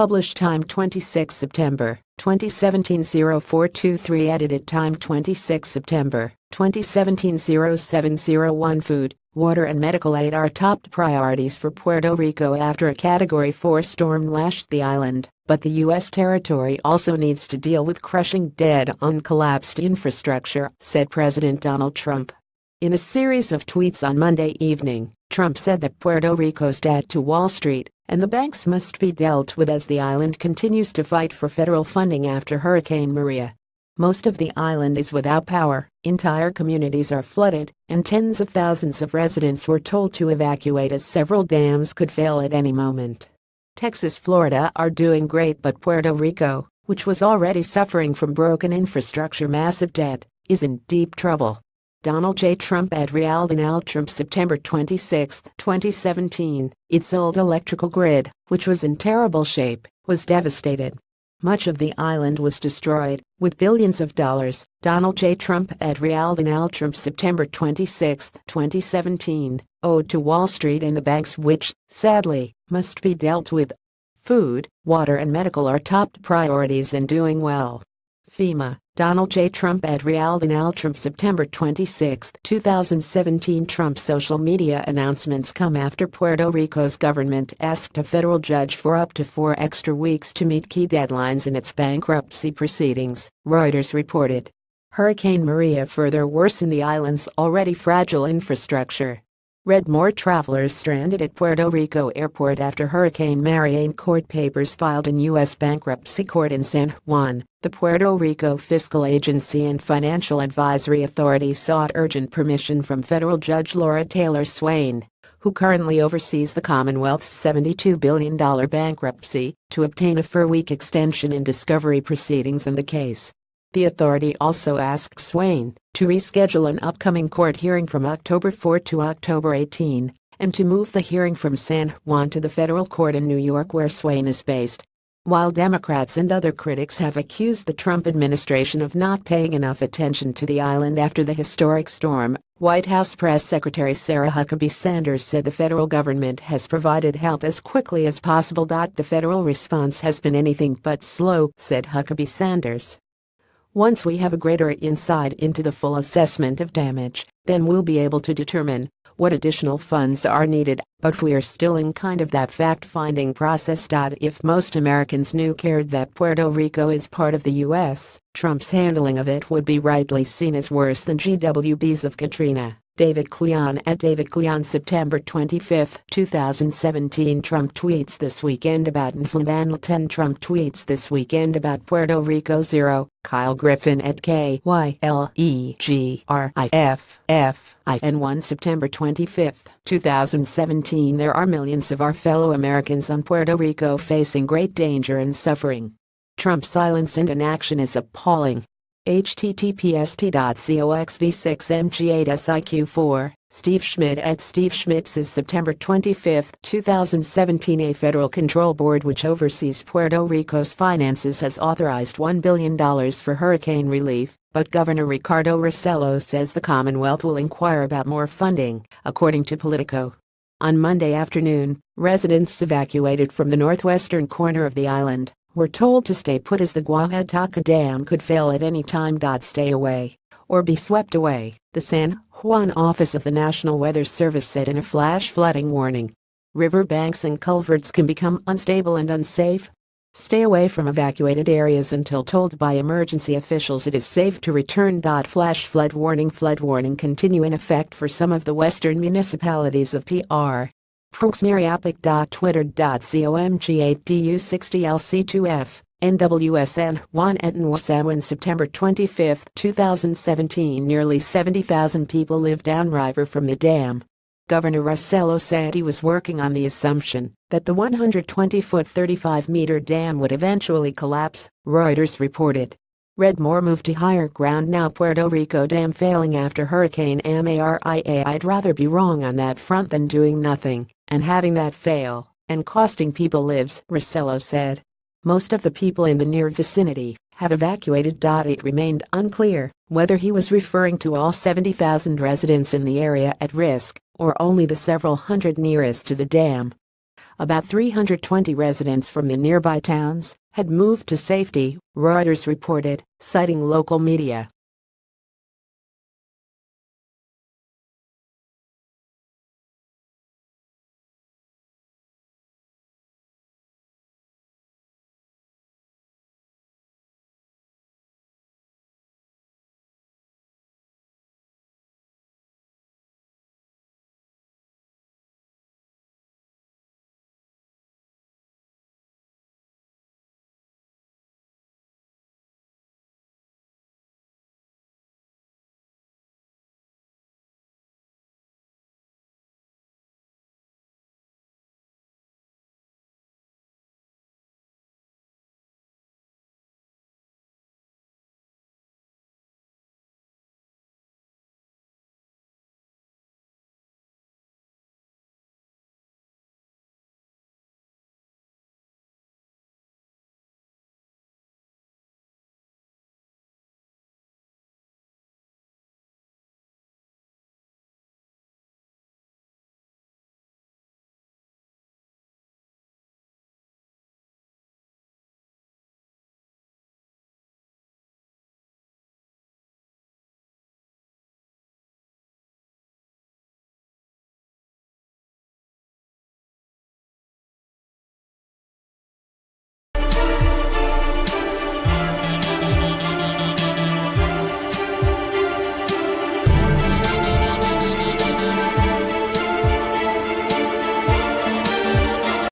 Published time 26 September 2017 0423. Edited time 26 September 2017 0701. Food, water and medical aid are top priorities for Puerto Rico after a Category 4 storm lashed the island, but the U.S. territory also needs to deal with crushing debt on collapsed infrastructure, said President Donald Trump. In a series of tweets on Monday evening, Trump said that Puerto Rico's debt to Wall Street and the banks must be dealt with as the island continues to fight for federal funding after Hurricane Maria. Most of the island is without power, entire communities are flooded, and tens of thousands of residents were told to evacuate as several dams could fail at any moment. Texas, Florida are doing great, but Puerto Rico, which was already suffering from broken infrastructure, massive debt, is in deep trouble. Donald J. Trump at Donald Trump September 26, 2017. Its old electrical grid, which was in terrible shape, was devastated. Much of the island was destroyed, with billions of dollars. Donald J. Trump at Donald Trump September 26, 2017. Owed to Wall Street and the banks, which, sadly, must be dealt with. Food, water and medical are top priorities and doing well. FEMA. Donald J. Trump at Donald Trump September 26, 2017. Trump's social media announcements come after Puerto Rico's government asked a federal judge for up to 4 extra weeks to meet key deadlines in its bankruptcy proceedings, Reuters reported. Hurricane Maria further worsened the island's already fragile infrastructure. Read more. Travelers stranded at Puerto Rico airport after Hurricane Maria. Court papers filed in U.S. bankruptcy court in San Juan. The Puerto Rico Fiscal Agency and Financial Advisory Authority sought urgent permission from federal judge Laura Taylor Swain, who currently oversees the Commonwealth's $72 billion bankruptcy, to obtain a 4-week extension in discovery proceedings in the case. The authority also asked Swain to reschedule an upcoming court hearing from October 4 to October 18, and to move the hearing from San Juan to the federal court in New York, where Swain is based. While Democrats and other critics have accused the Trump administration of not paying enough attention to the island after the historic storm, White House Press Secretary Sarah Huckabee Sanders said the federal government has provided help as quickly as possible. The federal response has been anything but slow, said Huckabee Sanders. Once we have a greater insight into the full assessment of damage, then we'll be able to determine what additional funds are needed, but we are still in kind of that fact-finding process. If most Americans cared that Puerto Rico is part of the U.S., Trump's handling of it would be rightly seen as worse than GWB's of Katrina. David Cleon at David Cleon September 25, 2017. Trump tweets this weekend about inflation. 10 Trump tweets this weekend about Puerto Rico. 0. Kyle Griffin at KYLEGRIFFIN 1 September 25, 2017. There are millions of our fellow Americans on Puerto Rico facing great danger and suffering. Trump's silence and inaction is appalling. https://coxv6mg8siq4. Steve Schmidt at Steve Schmidt says September 25, 2017. A federal control board which oversees Puerto Rico's finances has authorized $1 billion for hurricane relief, but Governor Ricardo Rossello says the Commonwealth will inquire about more funding, according to Politico. On Monday afternoon, residents evacuated from the northwestern corner of the island were told to stay put as the Guajataca Dam could fail at any time. Stay away or be swept away, the San Juan office of the National Weather Service said in a flash flooding warning. River banks and culverts can become unstable and unsafe. Stay away from evacuated areas until told by emergency officials it is safe to return. Flash flood warning continue in effect for some of the western municipalities of PR. proxmiriapic.twitter.comg8du60lc2f, NWSN 1 at Nwasawan September 25, 2017. Nearly 70,000 people live downriver from the dam. Governor Rossello said he was working on the assumption that the 120-foot 35-meter dam would eventually collapse, Reuters reported. Redmore moved to higher ground now. Puerto Rico dam failing after Hurricane Maria. I'd rather be wrong on that front than doing nothing and having that fail and costing people lives, Rossello said. Most of the people in the near vicinity have evacuated. It remained unclear whether he was referring to all 70,000 residents in the area at risk or only the several hundred nearest to the dam. About 320 residents from the nearby towns had moved to safety, Reuters reported, citing local media.